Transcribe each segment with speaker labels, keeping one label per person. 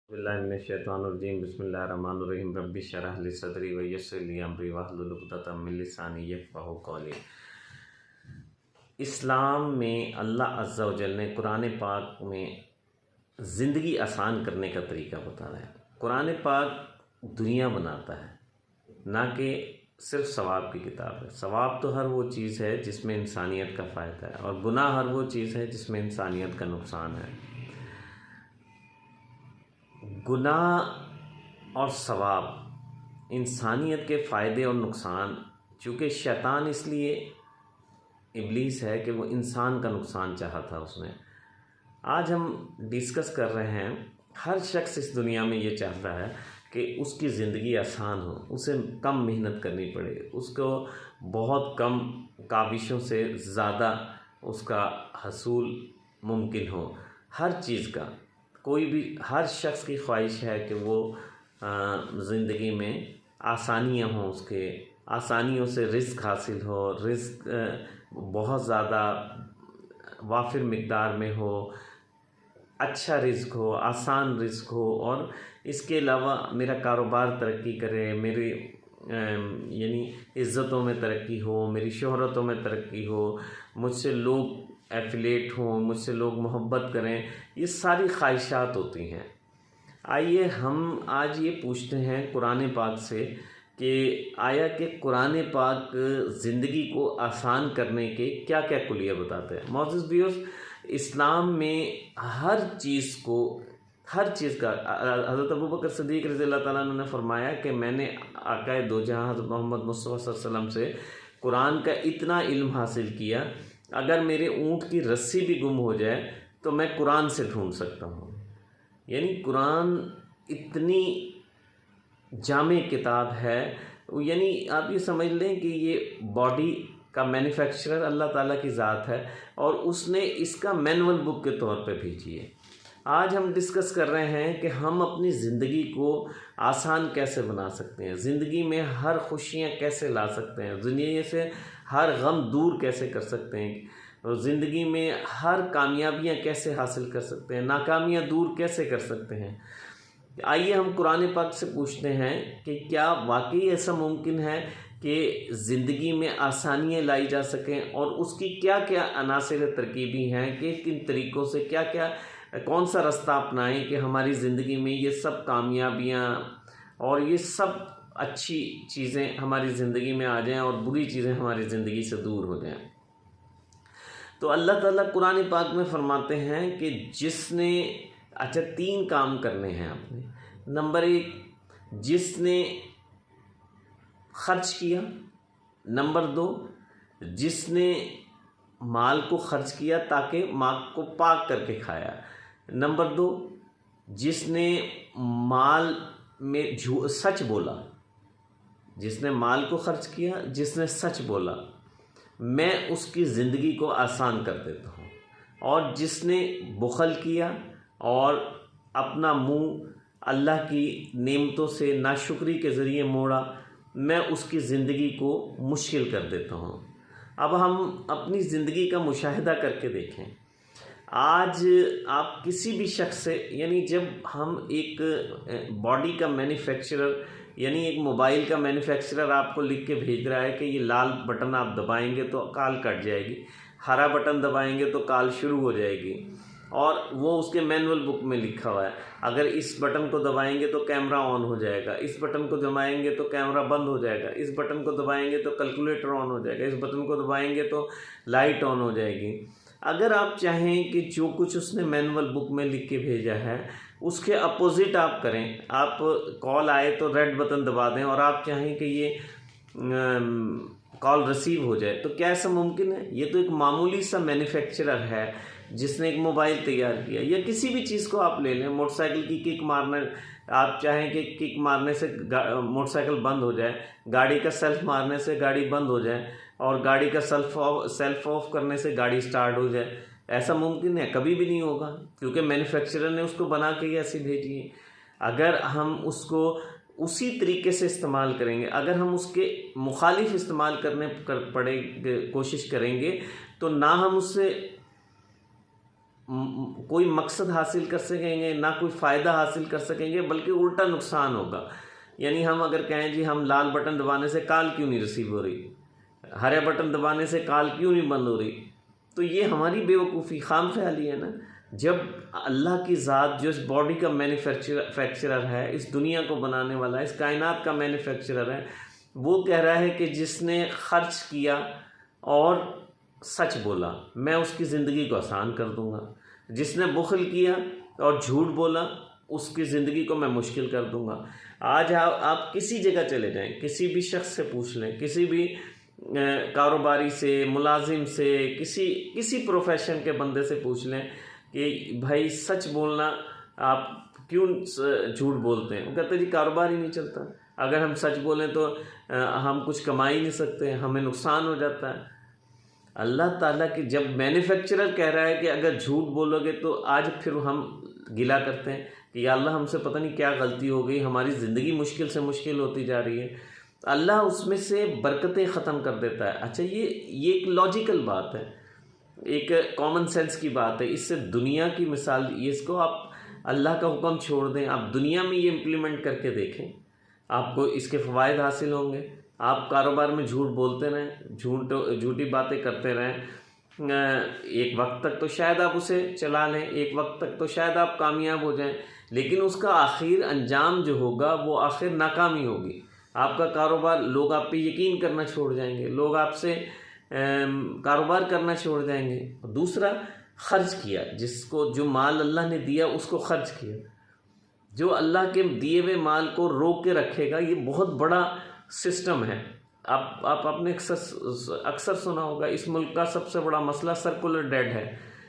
Speaker 1: बिस्मिल्लाहिर्रहमानिर्रहीम बिस्मिल्लाहिर्रहमानिर्रहीम रब्बि शरह ली सदरी व यस्सिर ली अमरी वहलुल उक़दतम मिन लिसानी यफ़क़हू क़ौली। इस्लाम में अल्लाह अज़्ज़ा व जल ने कुरान पाक में ज़िंदगी आसान करने का तरीका बताया है। कुरान पाक दुनिया बनाता है, ना कि सिर्फ सवाब की किताब है। सवाब तो हर वो चीज़ है जिसमें इंसानियत का फ़ायदा है, और गुनाह हर वो चीज़ है जिसमें इंसानियत का नुकसान है। गुनाह और सवाब, इंसानियत के फ़ायदे और नुकसान, चूँकि शैतान इसलिए इब्लीस है कि वो इंसान का नुकसान चाहा था उसने। आज हम डिस्कस कर रहे हैं, हर शख्स इस दुनिया में ये चाहता है कि उसकी ज़िंदगी आसान हो, उसे कम मेहनत करनी पड़े, उसको बहुत कम काविशों से ज़्यादा उसका हसूल मुमकिन हो। हर चीज़ का हर शख्स की ख्वाहिश है कि वो ज़िंदगी में आसानियाँ हों, उसके आसानियों से रिज़्क हासिल हो, रिज़्क बहुत ज़्यादा वाफिर मिक़दार में हो, अच्छा रिज़्क हो, आसान रिज़्क हो, और इसके अलावा मेरा कारोबार तरक्की करे, मेरी यानी इज़्ज़तों में तरक्की हो, मेरी शोहरतों में तरक्की हो, मुझसे लोग एफिलेट हों, मुझसे लोग मोहब्बत करें। ये सारी ख्वाहिशात होती हैं। आइए हम आज ये पूछते हैं कुरान पाक से कि आया कि कुरान पाक ज़िंदगी को आसान करने के क्या क्या कुलिया बताते हैं। मौजूद व्यूअर्स, इस्लाम में हर चीज़ का हज़रत अबू बकर सिद्दीक़ रज़ियल्लाहु ताला अन्हु ने फरमाया कि मैंने आक़ाए दो जहां हज़रत मोहम्मद मुस्तफ़ा सल्लल्लाहु अलैहि वसल्लम से कुरान का इतना इल्म हासिल किया, अगर मेरे ऊँट की रस्सी भी गुम हो जाए तो मैं कुरान से ढूंढ सकता हूँ। यानी कुरान इतनी जामे किताब है, यानी आप ये समझ लें कि ये बॉडी का मैन्युफैक्चरर अल्लाह ताला की ज़ात है, और उसने इसका मैनुअल बुक के तौर पे भेजी है। आज हम डिस्कस कर रहे हैं कि हम अपनी ज़िंदगी को आसान कैसे बना सकते हैं, ज़िंदगी में हर खुशियाँ कैसे ला सकते हैं, ज़िंदगी से हर गम दूर कैसे कर सकते हैं, और ज़िंदगी में हर कामयाबियाँ कैसे हासिल कर सकते हैं, नाकामियाँ दूर कैसे कर सकते हैं। आइए हम कुरान पाक से पूछते हैं कि क्या वाकई ऐसा मुमकिन है कि ज़िंदगी में आसानियाँ लाई जा सकें, और उसकी क्या क्या अनासिर तरकीबी हैं कि किन तरीक़ों से कौन सा रास्ता अपनाएं कि हमारी ज़िंदगी में ये सब कामयाबियाँ और ये सब अच्छी चीज़ें हमारी ज़िंदगी में आ जाएं और बुरी चीज़ें हमारी ज़िंदगी से दूर हो जाएं। तो अल्लाह ताला कुरान पाक में फरमाते हैं कि जिसने 3 काम करने हैं आपने। नंबर 1, जिसने खर्च किया। नंबर 2, जिसने माल को खर्च किया ताकि माल को पाक करके खाया। नंबर 2, जिसने माल में सच बोला। जिसने माल को खर्च किया, जिसने सच बोला, मैं उसकी ज़िंदगी को आसान कर देता हूँ। और जिसने बुखल किया और अपना मुंह अल्लाह की नेमतों से नाशुक्री के ज़रिए मोड़ा, मैं उसकी ज़िंदगी को मुश्किल कर देता हूँ। अब हम अपनी ज़िंदगी का मुशाहिदा करके देखें। आज आप किसी भी शख्स से, यानी जब हम एक बॉडी का मैन्युफैक्चरर, यानी एक मोबाइल का मैन्युफैक्चरर आपको लिख के भेज रहा है कि ये लाल बटन आप दबाएंगे तो कॉल कट जाएगी, हरा बटन दबाएंगे तो कॉल शुरू हो जाएगी, और वो उसके मैनुअल बुक में लिखा हुआ है, अगर इस बटन को दबाएंगे तो कैमरा ऑन हो जाएगा, इस बटन को दबाएंगे तो कैमरा बंद हो जाएगा, इस बटन को दबाएंगे तो कैलकुलेटर ऑन हो जाएगा, इस बटन को दबाएंगे तो लाइट ऑन हो जाएगी। अगर आप चाहें कि जो कुछ उसने मैनुअल बुक में लिख के भेजा है उसके अपोजिट आप करें, आप कॉल आए तो रेड बटन दबा दें, और आप चाहें कि ये कॉल रिसीव हो जाए, तो क्या ऐसा मुमकिन है? ये तो एक मामूली सा मैन्युफैक्चरर है जिसने एक मोबाइल तैयार किया। या किसी भी चीज़ को आप ले लें, मोटरसाइकिल की किक मारना, आप चाहें कि किक मारने से मोटरसाइकिल बंद हो जाए, गाड़ी का सेल्फ मारने से गाड़ी बंद हो जाए, और गाड़ी का सेल्फ ऑफ करने से गाड़ी स्टार्ट हो जाए। ऐसा मुमकिन है? कभी भी नहीं होगा, क्योंकि मैन्युफैक्चरर ने उसको बना के ही ऐसी भेजी है। अगर हम उसको उसी तरीके से इस्तेमाल करेंगे, अगर हम उसके मुखालिफ इस्तेमाल कोशिश करेंगे, तो ना हम उससे कोई मकसद हासिल कर सकेंगे, ना कोई फ़ायदा हासिल कर सकेंगे, बल्कि उल्टा नुकसान होगा। यानी हम अगर कहें जी हम लाल बटन दबाने से कॉल क्यों नहीं रिसीव हो रही, हरे बटन दबाने से कॉल क्यों नहीं बंद हो रही, तो ये हमारी बेवकूफ़ी खाम ख्याली है ना। जब अल्लाह की ज़ात जो इस बॉडी का मैन्युफैक्चरर है, इस दुनिया को बनाने वाला है, इस कायनात का मैन्युफैक्चरर है, वो कह रहा है कि जिसने खर्च किया और सच बोला मैं उसकी ज़िंदगी को आसान कर दूंगा, जिसने बुखल किया और झूठ बोला उसकी ज़िंदगी को मैं मुश्किल कर दूंगा। आज आप किसी जगह चले जाएं, किसी भी शख्स से पूछ लें, किसी भी कारोबारी से, मुलाजिम से, किसी प्रोफेशन के बंदे से पूछ लें कि भाई सच बोलना आप क्यों झूठ बोलते हैं। वो कहते हैं जी कारोबार ही नहीं चलता, अगर हम सच बोलें तो हम कुछ कमा ही नहीं सकते, हमें नुकसान हो जाता है। अल्लाह ताला की जब मैन्युफैक्चरर कह रहा है कि अगर झूठ बोलोगे तो आज फिर हम गिला करते हैं कि या अल्लाह हमसे पता नहीं क्या गलती हो गई, हमारी ज़िंदगी मुश्किल से मुश्किल होती जा रही है। अल्लाह उसमें से बरकतें ख़त्म कर देता है। अच्छा ये एक लॉजिकल बात है, एक कॉमन सेंस की बात है। इससे दुनिया की मिसाल, ये इसको आप अल्लाह का हुक्म छोड़ दें, आप दुनिया में ये इम्प्लीमेंट करके देखें, आपको इसके फ़वाइद हासिल होंगे। आप कारोबार में झूठ बोलते रहें, झूठी बातें करते रहें, एक वक्त तक तो शायद आप उसे चला लें, एक वक्त तक तो शायद आप कामयाब हो जाएं, लेकिन उसका आखिर अंजाम जो होगा वो आखिर नाकामी होगी। आपका कारोबार, लोग आप पे यकीन करना छोड़ जाएंगे, लोग आपसे कारोबार करना छोड़ जाएंगे। दूसरा, खर्च किया, जिसको जो माल अल्लाह ने दिया उसको खर्च किया, जो अल्लाह के दिए हुए माल को रोक के रखेगा, ये बहुत बड़ा सिस्टम है। आपने अक्सर सुना होगा, इस मुल्क का सबसे बड़ा मसला सर्कुलर डेट है।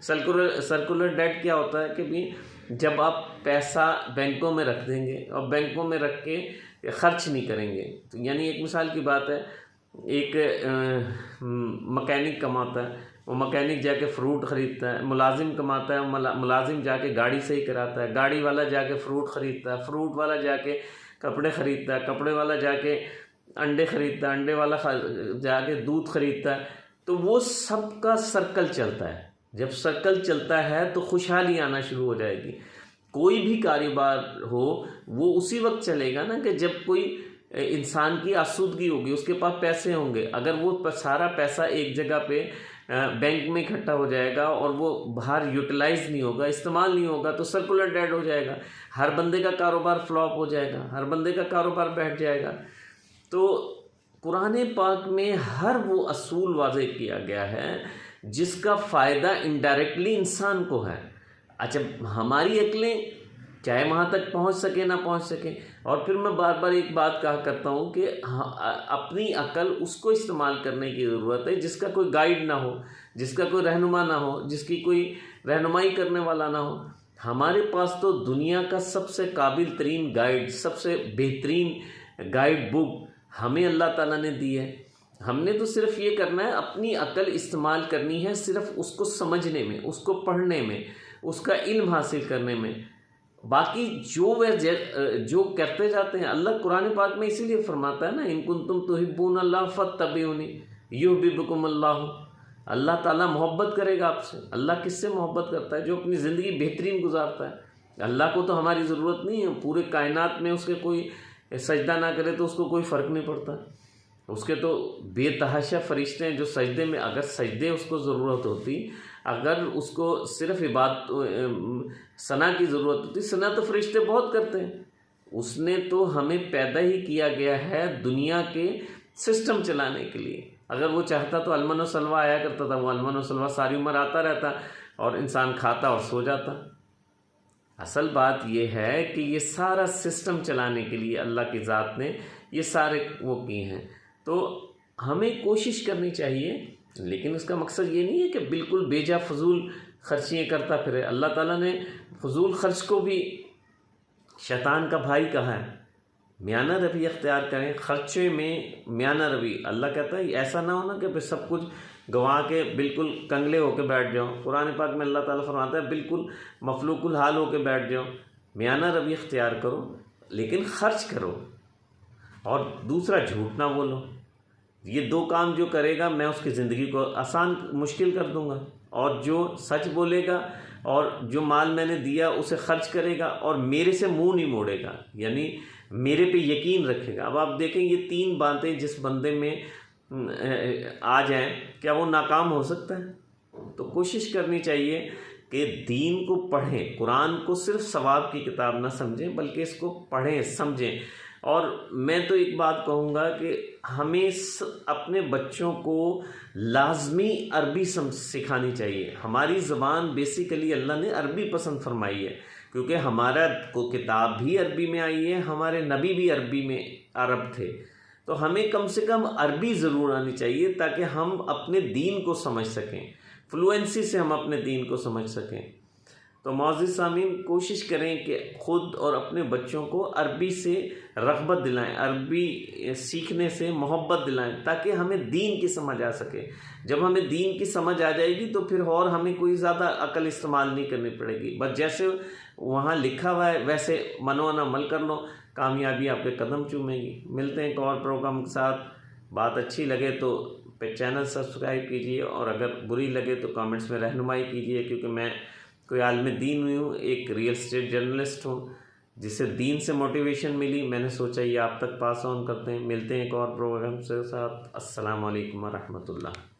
Speaker 1: सर्कुलर डेट क्या होता है कि भी जब आप पैसा बैंकों में रख देंगे और बैंकों में रख के खर्च नहीं करेंगे, तो यानी एक मिसाल की बात है, एक मकैनिक कमाता है, वो मकैनिक जाके फ्रूट ख़रीदता है, मुलाजिम कमाता है, मुलाजिम जाके गाड़ी सही कराता है, गाड़ी वाला जाके फ्रूट ख़रीदता है, फ्रूट वाला जाके कपड़े ख़रीदता है, कपड़े वाला जाके अंडे ख़रीदता है, अंडे वाला जाके दूध ख़रीदता है। तो वो सबका सर्कल चलता है। जब सर्कल चलता है तो खुशहाली आना शुरू हो जाएगी। कोई भी कारोबार हो वो उसी वक्त चलेगा ना कि जब कोई इंसान की आसूदगी होगी, उसके पास पैसे होंगे। अगर वो सारा पैसा एक जगह पे बैंक में इकट्ठा हो जाएगा और वो बाहर यूटिलाइज नहीं होगा, इस्तेमाल नहीं होगा, तो सर्कुलर डेट हो जाएगा, हर बंदे का कारोबार फ्लॉप हो जाएगा, हर बंदे का कारोबार बैठ जाएगा। तो कुरान पाक में हर वो असूल वाज़े किया गया है जिसका फ़ायदा इनडायरेक्टली इंसान को है। अच्छा, हमारी अक्लें चाहे वहाँ तक पहुँच सके ना पहुँच सके, और फिर मैं बार बार एक बात कहा करता हूँ कि अपनी अकल उसको इस्तेमाल करने की ज़रूरत है जिसका कोई गाइड ना हो, जिसका कोई रहनुमा ना हो, जिसकी कोई रहनुमाई करने वाला ना हो। हमारे पास तो दुनिया का सबसे काबिल तरीन गाइड, सबसे बेहतरीन गाइड बुक हमें अल्लाह ताला ने दी है। हमने तो सिर्फ ये करना है, अपनी अकल इस्तेमाल करनी है, सिर्फ उसको समझने में, उसको पढ़ने में, उसका इल्म हासिल करने में। बाकी जो वह जो करते जाते हैं, अल्लाह कुरान पाक में इसीलिए फरमाता है ना, इन कुंतुम तुहिब्बूनल्लाह फत्तबिऊनी युहब्बिबकुमुल्लाह। अल्लाह ताला मोहब्बत करेगा आपसे। अल्लाह किससे मोहब्बत करता है? जो अपनी ज़िंदगी बेहतरीन गुजारता है। अल्लाह को तो हमारी ज़रूरत नहीं है, पूरे कायनात में उसके कोई सजदा ना करे तो उसको कोई फ़र्क नहीं पड़ता। उसके तो बेतहाशा फरिश्ते हैं जो सजदे में, अगर सजदे उसको ज़रूरत होती, अगर उसको सिर्फ इबादत सना की ज़रूरत होती, सना तो फरिश्ते बहुत करते हैं। उसने तो हमें पैदा ही किया गया है दुनिया के सिस्टम चलाने के लिए। अगर वो चाहता तो अलमन व सलवा आया करता था, वो अलमन व सलवा सारी उम्र आता रहता और इंसान खाता और सो जाता। असल बात यह है कि ये सारा सिस्टम चलाने के लिए अल्लाह की ज़ात ने ये सारे वो किए हैं। तो हमें कोशिश करनी चाहिए, लेकिन उसका मकसद ये नहीं है कि बिल्कुल बेजा फजूल खर्चियाँ करता फिरे। अल्लाह ताला ने फजूल खर्च को भी शैतान का भाई कहा है। म्याना रवि अख्तियार करें खर्चे में, म्याना रवि। अल्लाह कहता है ऐसा ना हो ना कि सब कुछ गंवा के बिल्कुल कंगले होके बैठ जाओ। कुरान पाक में अल्लाह ताला फरमाता है बिल्कुल मफलूकुल हाल होके बैठ जाओ। म्याना रवि अख्तियार करो, लेकिन खर्च करो। और दूसरा, झूठ ना बोलो। ये दो काम जो करेगा मैं उसकी ज़िंदगी को आसान मुश्किल कर दूंगा। और जो सच बोलेगा और जो माल मैंने दिया उसे खर्च करेगा और मेरे से मुंह नहीं मोड़ेगा, यानी मेरे पे यकीन रखेगा। अब आप देखें ये 3 बातें जिस बंदे में आ जाएं, क्या वो नाकाम हो सकता है? तो कोशिश करनी चाहिए कि दीन को पढ़ें, कुरान को सिर्फ सवाब की किताब ना समझें बल्कि इसको पढ़ें, समझें। और मैं तो एक बात कहूँगा कि हमें अपने बच्चों को लाजमी अरबी सिखानी चाहिए। हमारी ज़बान बेसिकली अल्लाह ने अरबी पसंद फरमाई है, क्योंकि हमारा को किताब भी अरबी में आई है, हमारे नबी भी अरबी में अरब थे। तो हमें कम से कम अरबी ज़रूर आनी चाहिए ताकि हम अपने दीन को समझ सकें, फ्लुएंसी से हम अपने दीन को समझ सकें। तो मौजूद सामीन, कोशिश करें कि ख़ुद और अपने बच्चों को अरबी से रग़बत दिलाएं, अरबी सीखने से मोहब्बत दिलाएं, ताकि हमें दीन की समझ आ सके। जब हमें दीन की समझ आ जाएगी तो फिर और हमें कोई ज़्यादा अकल इस्तेमाल नहीं करनी पड़ेगी, बस जैसे वहाँ लिखा हुआ है वैसे मनोन अमल कर लो, कामयाबी आपके कदम चूमेगी। मिलते हैं एक और प्रोग्राम के साथ। बात अच्छी लगे तो चैनल सब्सक्राइब कीजिए, और अगर बुरी लगे तो कमेंट्स में रहनुमाई कीजिए, क्योंकि मैं कोई आलिम दीन हुई हूँ, एक रियल एस्टेट जर्नलिस्ट हूँ जिसे दीन से मोटिवेशन मिली। मैंने सोचा ये आप तक पास ऑन करते हैं। मिलते हैं एक और प्रोग्राम के साथ। अस्सलाम वालेकुम व रहमतुल्लाह।